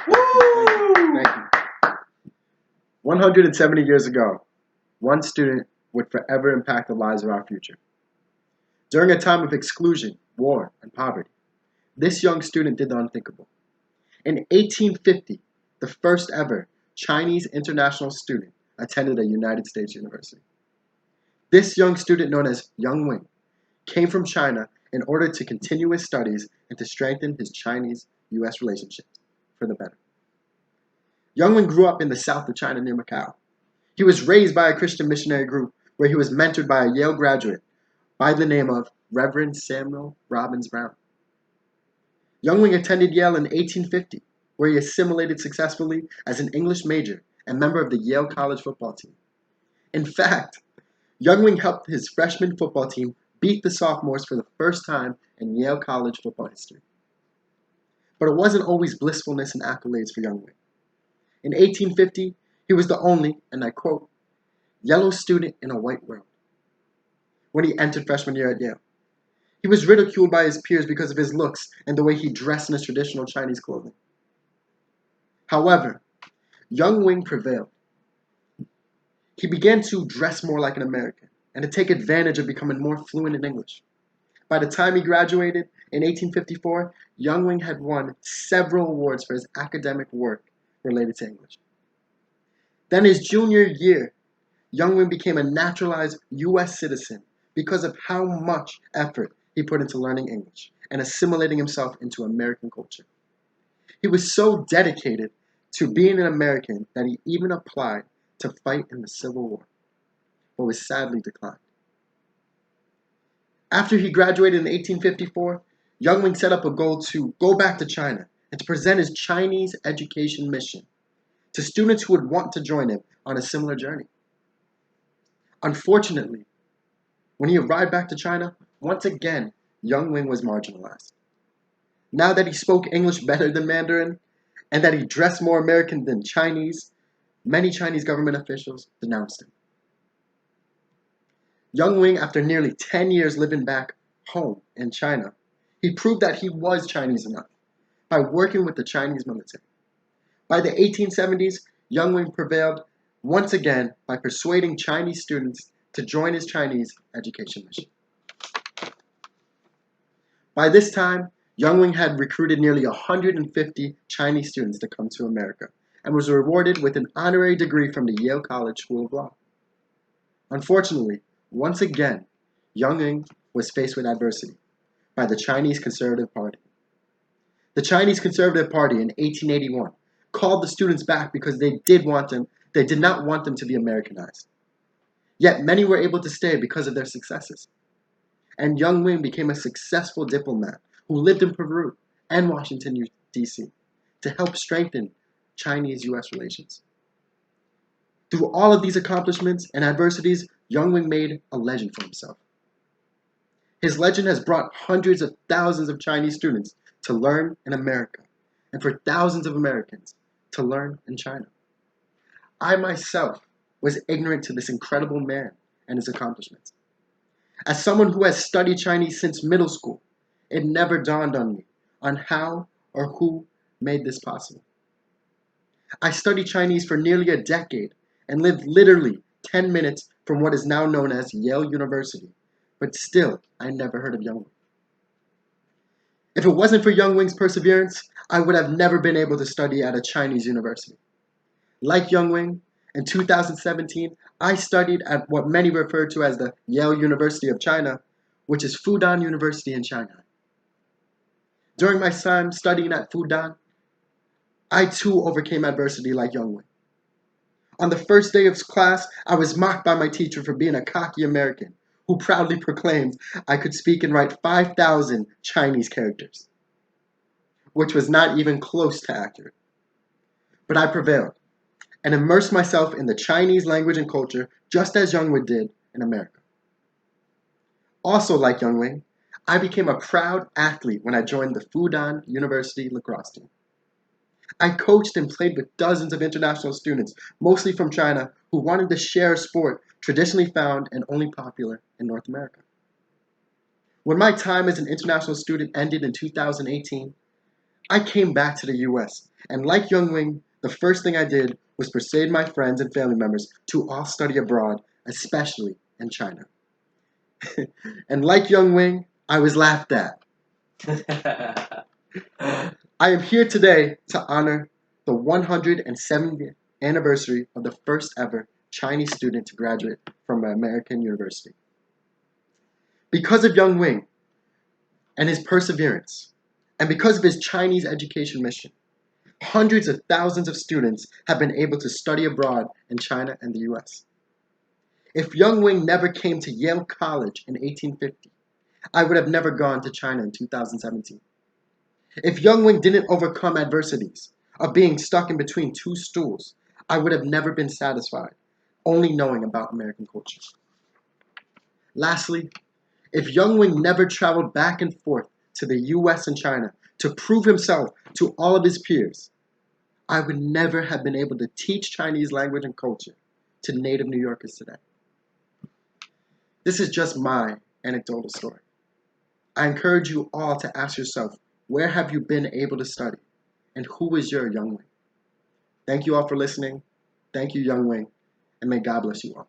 Woo! Thank you. 170 years ago, one student would forever impact the lives of our future. During a time of exclusion, war, and poverty, this young student did the unthinkable. In 1850, the first ever Chinese international student attended a United States university. This young student, known as Young Wing, came from China in order to continue his studies and to strengthen his Chinese-U.S. relationships for the better. Young Wing grew up in the south of China near Macau. He was raised by a Christian missionary group where he was mentored by a Yale graduate by the name of Reverend Samuel Robbins Brown. Young Wing attended Yale in 1850, where he assimilated successfully as an English major and member of the Yale College football team. In fact, Young Wing helped his freshman football team beat the sophomores for the first time in Yale College football history. But it wasn't always blissfulness and accolades for Young Wing. In 1850, he was the only, and I quote, yellow student in a white world when he entered freshman year at Yale. He was ridiculed by his peers because of his looks and the way he dressed in his traditional Chinese clothing. However, Young Wing prevailed. He began to dress more like an American and to take advantage of becoming more fluent in English. By the time he graduated in 1854, Young Wing had won several awards for his academic work related to English. Then his junior year, Young Wing became a naturalized U.S. citizen because of how much effort he put into learning English and assimilating himself into American culture. He was so dedicated to being an American that he even applied to fight in the Civil War, but was sadly declined. After he graduated in 1854, Young Wing set up a goal to go back to China and to present his Chinese education mission to students who would want to join him on a similar journey. Unfortunately, when he arrived back to China, once again, Young Wing was marginalized. Now that he spoke English better than Mandarin, and that he dressed more American than Chinese, many Chinese government officials denounced him. Young Wing, after nearly 10 years living back home in China, he proved that he was Chinese enough by working with the Chinese military. By the 1870s, Young Wing prevailed once again by persuading Chinese students to join his Chinese education mission. By this time, Young Wing had recruited nearly 150 Chinese students to come to America and was rewarded with an honorary degree from the Yale College School of Law. Unfortunately, once again, Young Wing was faced with adversity by the Chinese Conservative Party. The Chinese Conservative Party in 1881 called the students back because they did not want them to be Americanized. Yet many were able to stay because of their successes. And Young Wing became a successful diplomat who lived in Peru and Washington, D.C. to help strengthen Chinese-U.S. relations. Through all of these accomplishments and adversities, Young Wing made a legend for himself. His legend has brought hundreds of thousands of Chinese students to learn in America, and for thousands of Americans to learn in China. I myself was ignorant to this incredible man and his accomplishments. As someone who has studied Chinese since middle school, it never dawned on me on how or who made this possible. I studied Chinese for nearly a decade and lived literally 10 minutes from what is now known as Yale University, but still, I never heard of Young Wing. If it wasn't for Young Wing's perseverance, I would have never been able to study at a Chinese university. Like Young Wing, in 2017, I studied at what many refer to as the Yale University of China, which is Fudan University in Shanghai. During my time studying at Fudan, I too overcame adversity like Young Wing. On the first day of class, I was mocked by my teacher for being a cocky American who proudly proclaimed I could speak and write 5,000 Chinese characters, which was not even close to accurate. But I prevailed and immersed myself in the Chinese language and culture just as Young Wing did in America. Also like Young Wing, I became a proud athlete when I joined the Fudan University lacrosse team. I coached and played with dozens of international students, mostly from China, who wanted to share a sport traditionally found and only popular in North America. When my time as an international student ended in 2018, I came back to the US And like Young Wing, the first thing I did was persuade my friends and family members to all study abroad, especially in China. And like Young Wing, I was laughed at. I am here today to honor the 170th anniversary of the first ever Chinese student to graduate from an American university. Because of Young Wing and his perseverance, and because of his Chinese education mission, hundreds of thousands of students have been able to study abroad in China and the US. If Young Wing never came to Yale College in 1850, I would have never gone to China in 2017. If Young Wing didn't overcome adversities of being stuck in between two stools, I would have never been satisfied, only knowing about American culture. Lastly, if Young Wing never traveled back and forth to the US and China to prove himself to all of his peers, I would never have been able to teach Chinese language and culture to native New Yorkers today. This is just my anecdotal story. I encourage you all to ask yourself, where have you been able to study? And who is your Young Wing? Thank you all for listening. Thank you, Young Wing. And may God bless you all.